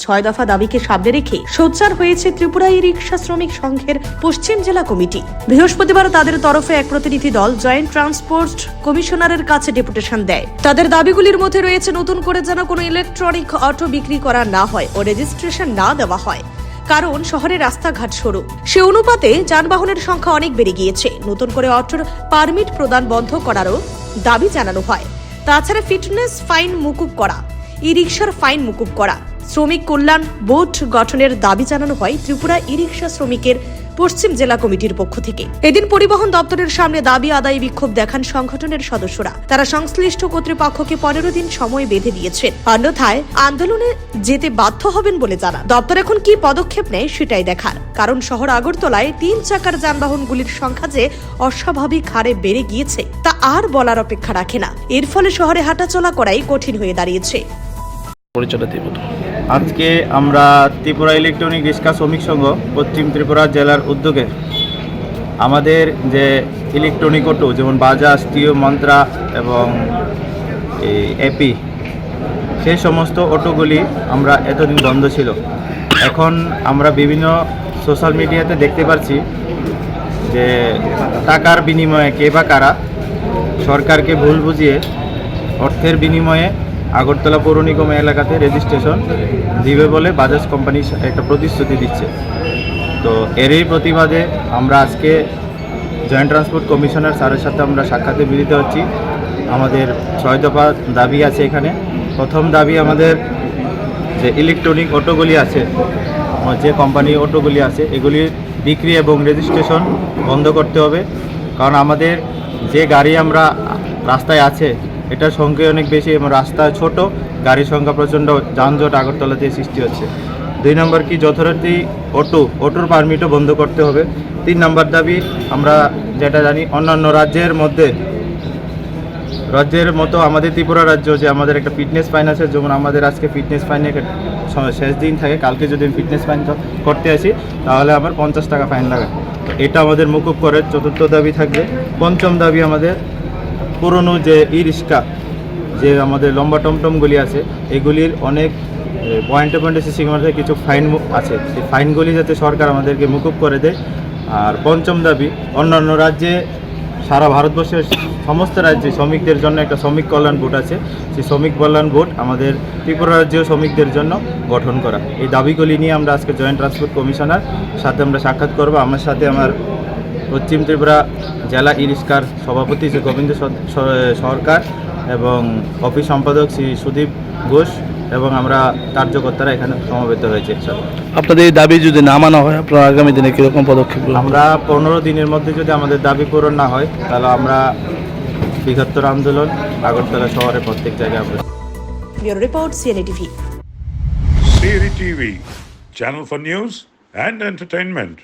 6 দফা দাবিকে সামনে রেখে সোচ্চার হয়েছে ত্রিপুরা ই রিক্সা শ্রমিক সংঘের পশ্চিম জেলা কমিটি। বৃহস্পতিবার তাদের তরফে এক প্রতিনিধি দল জয়েন্ট ট্রান্সপোর্ট কমিশনারের কাছে ডেপুটেশন দেয়। তাদের দাবিগুলির মধ্যে রয়েছে নতুন করে যেন কোনো ইলেকট্রনিক অটো বিক্রি করা না হয় ও রেজিস্ট্রেশন না দেওয়া হয়, কারণ শহরের রাস্তাঘাট সরু, সে অনুপাতে যানবাহনের সংখ্যা অনেক বেড়ে গিয়েছে। নতুন করে অটোর পারমিট প্রদান বন্ধ করারও দাবি জানানো হয়। তাছাড়া ফিটনেস ফাইন মুকুব করা, ই রিক্সার ফাইন মুকুব করা, শ্রমিক কল্যাণ বোর্ড গঠনের দাবি জানানো হয় ত্রিপুরা ই রিক্সা শ্রমিকের পশ্চিম জেলা কমিটির পক্ষ থেকে। এদিন পরিবহন দপ্তরের সামনে দাবি আদায় বিক্ষোভ দেখান সংগঠনের সদস্যরা। তারা সংশ্লিষ্ট কর্তৃপক্ষকে 15 দিন সময় বেঁধে দিয়েছেন, অন্যথায় আন্দোলনে যেতে বাধ্য হবেন বলে জানান। দপ্তর এখন কি পদক্ষেপ নেয় সেটাই দেখার, কারণ শহর আগরতলায় 3 চাকার যানবাহনগুলির সংখ্যা যে অস্বাভাবিক হারে বেড়ে গিয়েছে তা আর বলার অপেক্ষা রাখে না। এর ফলে শহরে হাঁটাচলা করাই কঠিন হয়ে দাঁড়িয়েছে। আজকে আমরা ত্রিপুরা ইলেকট্রনিক রিক্সা শ্রমিক সংঘ পশ্চিম ত্রিপুরা জেলার উদ্যোগে আমাদের যে ইলেকট্রনিক অটো যেমন বাজাজ, টিও, মন্ত্রা এবং এপি, সেই সমস্ত অটোগুলি আমরা এতদিন বন্ধ ছিল। এখন আমরা বিভিন্ন সোশ্যাল মিডিয়াতে দেখতে পাচ্ছি যে টাকার বিনিময়ে কে বা কারা সরকারকে ভুল বুঝিয়ে অর্থের বিনিময়ে আগরতলা পৌর নিগম এলাকাতে রেজিস্ট্রেশন দিবে বলে বাজাজ কোম্পানি একটা প্রতিশ্রুতি দিচ্ছে। তো এরই প্রতিবাদে আমরা আজকে জয়েন্ট ট্রান্সপোর্ট কমিশনার স্যারের সাথে আমরা সাক্ষাতে মিলিত হচ্ছি। আমাদের 6 দফা দাবি আছে এখানে। প্রথম দাবি, আমাদের যে ইলেকট্রনিক অটোগুলি আছে, যে কোম্পানি অটোগুলি আছে, এগুলির বিক্রি এবং রেজিস্ট্রেশন বন্ধ করতে হবে। কারণ আমাদের যে গাড়ি আমরা রাস্তায় আছে এটার সংখ্যা অনেক বেশি এবং রাস্তা ছোট, গাড়ির সংখ্যা প্রচণ্ড, যানজট আগরতলাতে সৃষ্টি হচ্ছে। 2 নম্বর কি, যথারীতি অটোর পারমিটও বন্ধ করতে হবে। 3 নম্বর দাবি, আমরা যেটা জানি অন্যান্য রাজ্যের মতো আমাদের ত্রিপুরা রাজ্য যে আমাদের একটা ফিটনেস ফাইন আছে, যেমন আমাদের আজকে ফিটনেস ফাইনে শেষ দিন থাকে, কালকে যদি ফিটনেস ফাইন করতে আসি তাহলে আমার 50 টাকা ফাইন লাগে। তো এটা আমাদের মুকুব করে 4র্থ দাবি থাকবে। 5ম দাবি, আমাদের পুরনো যে ই রিক্সা, যে আমাদের লম্বা টমটমগুলি আছে, এগুলির অনেক পয়েন্টে সিসি ক্যামেরাতে কিছু ফাইন আছে, সেই ফাইনগুলি যাতে সরকার আমাদেরকে মুকুব করে দেয়। আর 5ম দাবি, অন্যান্য রাজ্যে, সারা ভারতবর্ষের সমস্ত রাজ্যে শ্রমিকদের জন্য একটা শ্রমিক কল্যাণ বোর্ড আছে, সেই শ্রমিক কল্যাণ বোর্ড আমাদের ত্রিপুরা রাজ্যেও শ্রমিকদের জন্য গঠন করা। এই দাবিগুলি নিয়ে আমরা আজকে জয়েন্ট ট্রান্সপোর্ট কমিশনার সাথে আমরা সাক্ষাৎ করব। আমার সাথে আমার পশ্চিম ত্রিপুরা জেলা ই রিক্সার সভাপতি শ্রী গোবিন্দ সরকার এবং অফিস সম্পাদক শ্রী সুদীপ ঘোষ এবং আমরা কার্যকর্তারা এখানে সমবেত হয়েছে। আপনাদের এই দাবি যদি না মানা হয়, আপনারা আগামী দিনে কীরকম পদক্ষেপ? আমরা 15 দিনের মধ্যে যদি আমাদের দাবি পূরণ না হয় তাহলে আমরা বৃহত্তর আন্দোলন আগরতলা শহরে প্রত্যেক জায়গায় আমরা। Bureau report, CNA TV. CNA TV, channel for news and entertainment.